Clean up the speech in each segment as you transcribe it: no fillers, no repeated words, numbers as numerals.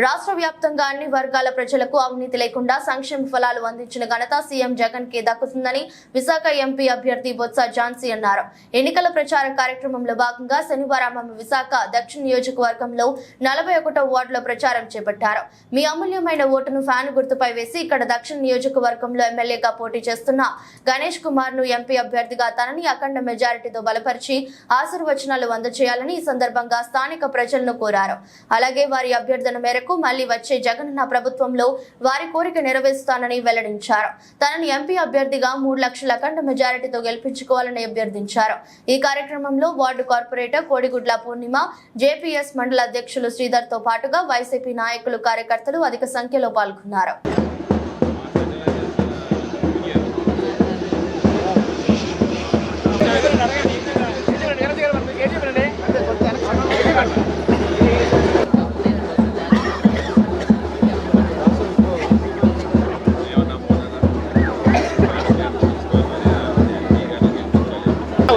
రాష్ట్ర వ్యాప్తంగా అన్ని వర్గాల ప్రజలకు అవినీతి లేకుండా సంక్షేమ ఫలాలు అందించిన ఘనత సీఎం జగన్ కి దక్కుతుందని విశాఖ ఎంపీ అభ్యర్థి బొత్స ఝాన్సీ అన్నారు. ఎన్నికల ప్రచార కార్యక్రమంలో భాగంగా శనివారం విశాఖ దక్షిణ నియోజకవర్గంలో 41వ వార్డులో ప్రచారం చేపట్టారు. మీ అమూల్యమైన ఓటును ఫ్యాన్ గుర్తుపై వేసి ఇక్కడ దక్షిణ నియోజకవర్గంలో ఎమ్మెల్యేగా పోటీ చేస్తున్న గణేష్ కుమార్ ను ఎంపీ అభ్యర్థిగా తనని అఖండ మెజారిటీతో బలపరిచి ఆశీర్వచనాలు అందజేయాలని ఈ సందర్భంగా స్థానిక ప్రజలను కోరారు. అలాగే వారి అభ్యర్థన మేరకు మళ్లీ వచ్చే జగనన్న ప్రభుత్వంలో వారి కోరిక నెరవేరుస్తానని వెల్లడించారు. తనని ఎంపీ అభ్యర్థిగా 3 లక్షల అఖండ మెజారిటీతో గెలిపించుకోవాలని అభ్యర్థించారు. ఈ కార్యక్రమంలో వార్డు కార్పొరేటర్ కోడిగుడ్ల పూర్ణిమ, జేపీఎస్ మండల అధ్యక్షులు శ్రీధర్ తో పాటుగా వైసీపీ నాయకులు, కార్యకర్తలు అధిక సంఖ్యలో పాల్గొన్నారు.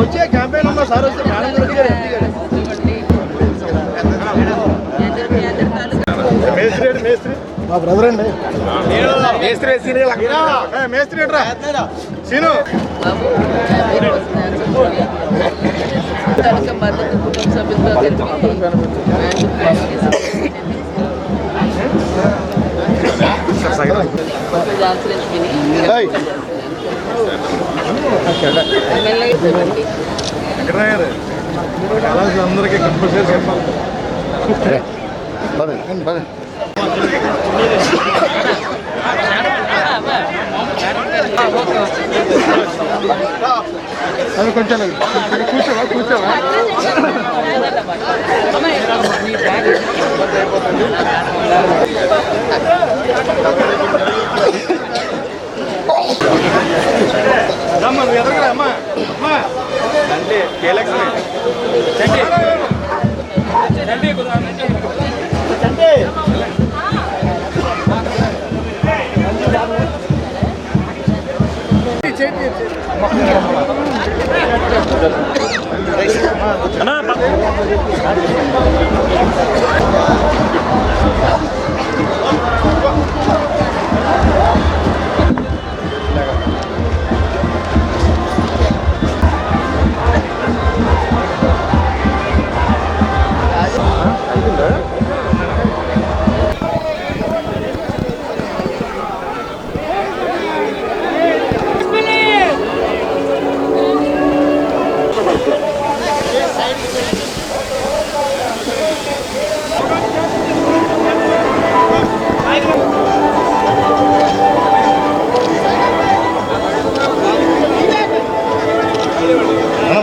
వచ్చే క్యాంపెయిన్ ఉన్నా సార్ వస్తే మేస్త్రి మా బ్రదర్ అండి మేస్త్రి రా సీను మద్దతు కుటుంబ సభ్యులతో అందరికీ కంపల్సరీ చెప్పాలి. అది కొంచెం కూర్చోవా రమ్మా నువ్వు ఎదగరా అమ్మా అమ్మా అంటే ఎలక్షన్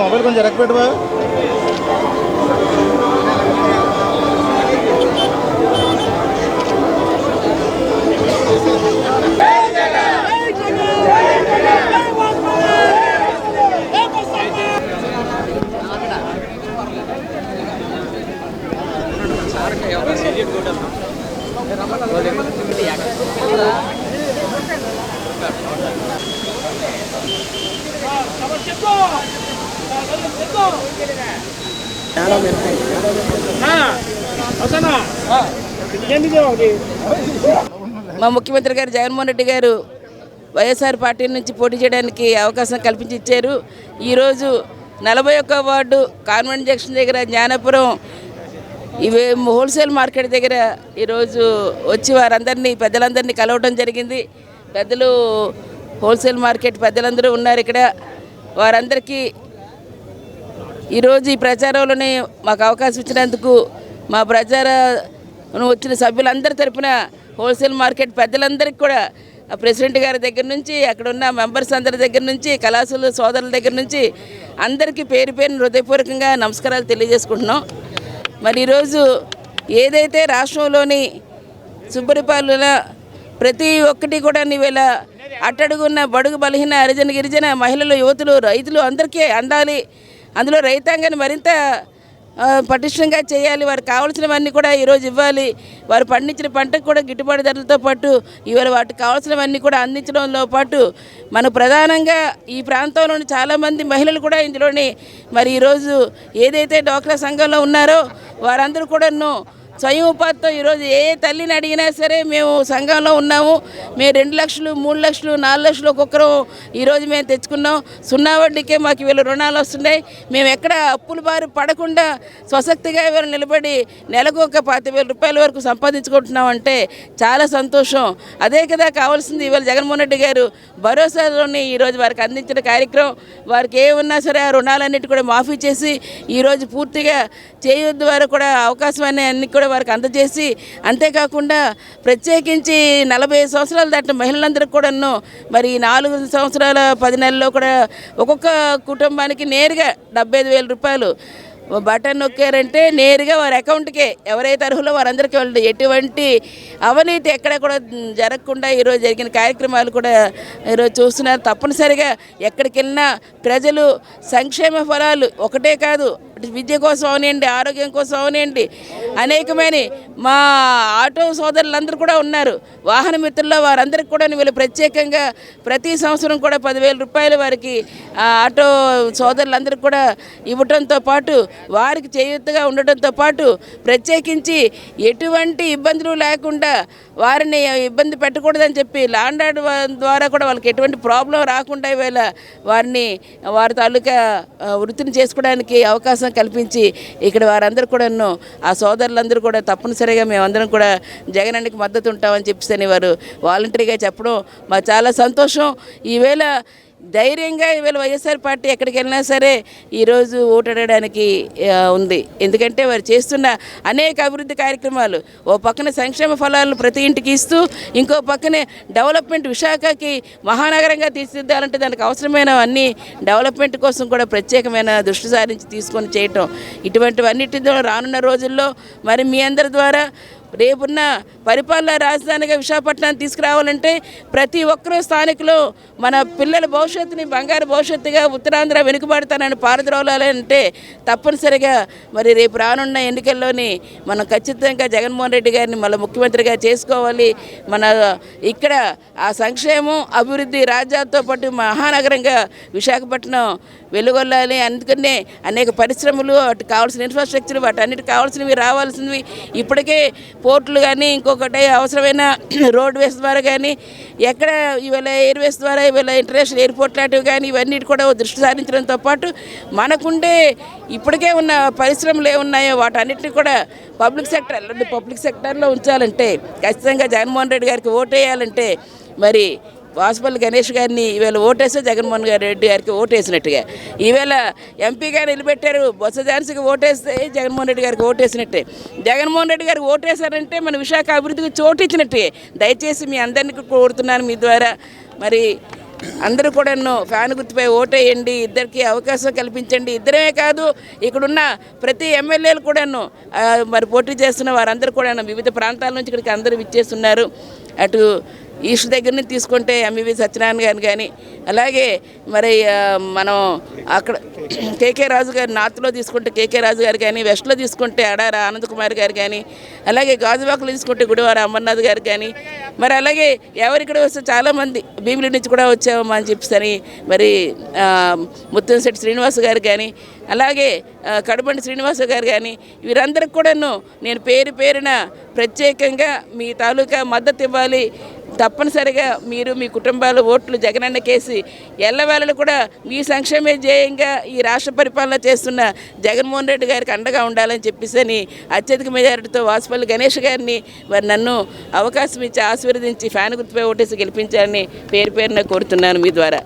మొబైల్ కొంచెం ఎరక్పెట్టువా. మా ముఖ్యమంత్రి గారు జగన్మోహన్ రెడ్డి గారు వైఎస్ఆర్ పార్టీ నుంచి పోటీ చేయడానికి అవకాశం కల్పించి ఇచ్చారు. ఈరోజు 41వ వార్డు కాన్వెంట్ జంక్షన్ దగ్గర జ్ఞానపురం ఇవి హోల్సేల్ మార్కెట్ దగ్గర ఈరోజు వచ్చి వారందరినీ పెద్దలందరినీ కలవడం జరిగింది. పెద్దలు హోల్సేల్ మార్కెట్ పెద్దలందరూ ఉన్నారు ఇక్కడ. వారందరికీ ఈరోజు ఈ ప్రచారంలోనే మాకు అవకాశం ఇచ్చినందుకు మా ప్రచారం వచ్చిన సభ్యులందరి తరఫున హోల్సేల్ మార్కెట్ పెద్దలందరికీ కూడా ప్రెసిడెంట్ గారి దగ్గర నుంచి అక్కడ ఉన్న మెంబర్స్ అందరి దగ్గర నుంచి కళాశాల సోదరుల దగ్గర నుంచి అందరికీ పేరు పేరున హృదయపూర్వకంగా నమస్కారాలు తెలియజేసుకుంటున్నాం. మరి ఈరోజు ఏదైతే రాష్ట్రంలోని సుపరిపాలన ప్రతి ఒక్కటి కూడా నీవేళ అట్టడుగున్న బడుగు బలహీన హరిజన గిరిజన మహిళలు, యువతులు, రైతులు అందరికీ అందాలి. అందులో రైతాంగాన్ని మరింత పటిష్టంగా చేయాలి. వారికి కావాల్సినవన్నీ కూడా ఈరోజు ఇవ్వాలి. వారు పండించిన పంటకు కూడా గిట్టుబాటు ధరలతో పాటు ఇవాళ వాటికి కావాల్సినవన్నీ కూడా అందించడంలో పాటు మన ప్రధానంగా ఈ ప్రాంతంలోని చాలామంది మహిళలు కూడా ఇందులోని మరి ఈరోజు ఏదైతే డ్వాక్రా సంఘంలో ఉన్నారో వారందరూ కూడాను స్వయం ఉపాధితో ఈరోజు ఏ తల్లిని అడిగినా సరే మేము సంఘంలో ఉన్నాము, మేము 2 లక్షలు 3 లక్షలు 4 లక్షలు ఒక్కొక్కరు ఈరోజు మేము తెచ్చుకున్నాం. 0 వడ్డీకే మాకు వీళ్ళు రుణాలు వస్తున్నాయి. మేము ఎక్కడ అప్పుల బారి పడకుండా స్వశక్తిగా వీళ్ళు నిలబడి నెలకు ఒక 25,000 రూపాయల వరకు సంపాదించుకుంటున్నాం అంటే చాలా సంతోషం. అదే కదా కావాల్సింది. ఇవాళ జగన్మోహన్ రెడ్డి గారు భరోసాలోని ఈరోజు వారికి అందించిన కార్యక్రమం, వారికి ఏమున్నా సరే ఆ రుణాలన్నిటి కూడా మాఫీ చేసి ఈరోజు పూర్తిగా చేయూత ద్వారా కూడా అవకాశం అన్ని కూడా వారికి అందజేసి, అంతేకాకుండా ప్రత్యేకించి 45 సంవత్సరాలు దాటిన మహిళలందరికీ కూడాను మరి 4 సంవత్సరాల 10 నెలల్లో కూడా ఒక్కొక్క కుటుంబానికి నేరుగా 75,000 రూపాయలు బటన్ నొక్కారంటే నేరుగా వారి అకౌంట్కే ఎవరైతే అర్హులో వారందరికీ వెళ్తాయి. ఎటువంటి అవినీతి ఎక్కడ కూడా జరగకుండా ఈరోజు జరిగిన కార్యక్రమాలు కూడా ఈరోజు చూస్తున్నారు. తప్పనిసరిగా ఎక్కడికి వెళ్ళినా ప్రజలు సంక్షేమ ఫలాలు ఒకటే కాదు, విద్య కోసం అవనండి, ఆరోగ్యం కోసం అవనండి, అనేకమైన మా ఆటో సోదరులందరూ కూడా ఉన్నారు. వాహన మిత్రుల్లో వారందరికీ కూడా వీళ్ళు ప్రత్యేకంగా ప్రతి సంవత్సరం కూడా 10,000 రూపాయలు వారికి ఆటో సోదరులందరికీ కూడా ఇవ్వడంతో పాటు వారికి చేయూతగా ఉండటంతో పాటు ప్రత్యేకించి ఎటువంటి ఇబ్బందులు లేకుండా వారిని ఇబ్బంది పెట్టకూడదని చెప్పి ల్యాండ్ ఆర్డర్ ద్వారా కూడా వాళ్ళకి ఎటువంటి ప్రాబ్లం రాకుండా ఇవాళ వారిని వారి తాలూకా వృత్తిని చేసుకోవడానికి అవకాశం కల్పించి ఇక్కడ వారందరూ కూడాను ఆ సోదరులందరూ కూడా తప్పనిసరిగా మేమందరం కూడా జగనన్నకి మద్దతు ఉంటామని చెప్పేసి వారు వాలంటరీగా చెప్పడం మాకు చాలా సంతోషం. ఈవేళ ధైర్యంగా ఈవేళ వైఎస్ఆర్ పార్టీ ఎక్కడికి వెళ్ళినా సరే ఈరోజు ఓటాడడానికి ఉంది. ఎందుకంటే వారు చేస్తున్న అనేక అభివృద్ధి కార్యక్రమాలు ఓ పక్కన సంక్షేమ ఫలాలను ప్రతి ఇంటికి ఇస్తూ, ఇంకో పక్కనే డెవలప్మెంట్ విశాఖకి మహానగరంగా తీర్చిదిద్దాలంటే దానికి అవసరమైన అన్ని డెవలప్మెంట్ కోసం కూడా ప్రత్యేకమైన దృష్టి సారించి తీసుకొని చేయటం, ఇటువంటివన్నిటిలో రానున్న రోజుల్లో మరి మీ అందరి ద్వారా రేపున్న పరిపాలనా రాజధానిగా విశాఖపట్నాన్ని తీసుకురావాలంటే ప్రతి ఒక్కరూ స్థానికులు మన పిల్లల భవిష్యత్తుని బంగారు భవిష్యత్తుగా ఉత్తరాంధ్ర వెనుకబడతానని పారద్రోలాలంటే తప్పనిసరిగా మరి రేపు రానున్న ఎన్నికల్లోని మనం ఖచ్చితంగా జగన్మోహన్ రెడ్డి గారిని మళ్ళీ ముఖ్యమంత్రిగా చేసుకోవాలి. మన ఇక్కడ ఆ సంక్షేమం అభివృద్ధి రాజ్యాలతో పాటు మహానగరంగా విశాఖపట్నం వెలుగొల్లాలి. అందుకనే అనేక పరిశ్రమలు, వాటికి కావాల్సిన ఇన్ఫ్రాస్ట్రక్చర్, వాటన్నిటికి కావాల్సినవి రావాల్సినవి ఇప్పటికే పోర్టులు కానీ ఇంకొకటి అవసరమైన రోడ్వేస్ ద్వారా కానీ ఎక్కడ ఇవాళ ఎయిర్వేస్ ద్వారా ఇవాళ ఇంటర్నేషనల్ ఎయిర్పోర్ట్ లాంటివి కానీ ఇవన్నీ కూడా దృష్టి సారించడంతో పాటు మనకుండే ఇప్పటికే ఉన్న పరిశ్రమలు ఏమున్నాయో వాటన్నిటిని కూడా పబ్లిక్ సెక్టర్లో ఉంచాలంటే ఖచ్చితంగా జగన్మోహన్ రెడ్డి గారికి ఓటేయాలంటే మరి వాసుపల్లి గణేష్ గారిని ఈవేళ ఓటేస్తే జగన్మోహన్ రెడ్డి గారికి ఓటేసినట్టుగా, ఈవేళ ఎంపీగా నిలబెట్టారు బొత్స ఝాన్సీకి ఓటేస్తే జగన్మోహన్ రెడ్డి గారికి ఓటేసినట్టే. జగన్మోహన్ రెడ్డి గారికి ఓటేశారంటే మన విశాఖ అభివృద్ధికి చోటిచ్చినట్టే. దయచేసి మీ అందరినీ కోరుతున్నాను మీ ద్వారా మరి అందరూ కూడా ఫ్యాన్ గుర్తుపై ఓటేయండి, ఇద్దరికి అవకాశం కల్పించండి. ఇద్దరే కాదు ఇక్కడున్న ప్రతి ఎమ్మెల్యేలు కూడాను మరి పోటీ చేస్తున్న వారందరూ కూడా వివిధ ప్రాంతాల నుంచి ఇక్కడికి అందరూ విచ్చేస్తున్నారు. అటు ఈస్ట్ దగ్గర నుంచి తీసుకుంటే ఎంవివి సత్యనారాయణ గారిని కానీ, అలాగే మరి మనం అక్కడ కేకే రాజు గారు నార్త్లో తీసుకుంటే కేకే రాజు గారు కానీ, వెస్ట్లో తీసుకుంటే అడార ఆనంద్ కుమార్ గారు కానీ, అలాగే గాజువాకలో తీసుకుంటే గుడివార అమర్నాథ్ గారు కానీ, మరి అలాగే ఎవరిక్కడ వస్తే చాలామంది భీమిలి నుంచి కూడా వచ్చామమ్మా అని చెప్పేసి మరి ముత్తంశెట్టి శ్రీనివాస్ గారు కానీ, అలాగే కడబండి శ్రీనివాస గారు కానీ వీరందరికి కూడాను నేను పేరు పేరున ప్రత్యేకంగా మీ తాలూకా మద్దతు ఇవ్వాలి. తప్పనిసరిగా మీరు మీ కుటుంబాల ఓట్లు జగనన్నకేసి ఎల్లవేళలు కూడా మీ సంక్షేమే ధ్యేయంగా ఈ రాష్ట్ర పరిపాలన చేస్తున్న జగన్మోహన్ రెడ్డి గారికి అండగా ఉండాలని చెప్పేసి అత్యధిక మెజారిటీతో వాసుపల్లి గణేష్ గారిని మరి నన్ను అవకాశం ఇచ్చి ఆశీర్వదించి ఫ్యాన్ గుర్తుపై ఓటేసి గెలిపించాలని పేరు పేరున కోరుతున్నాను మీ ద్వారా.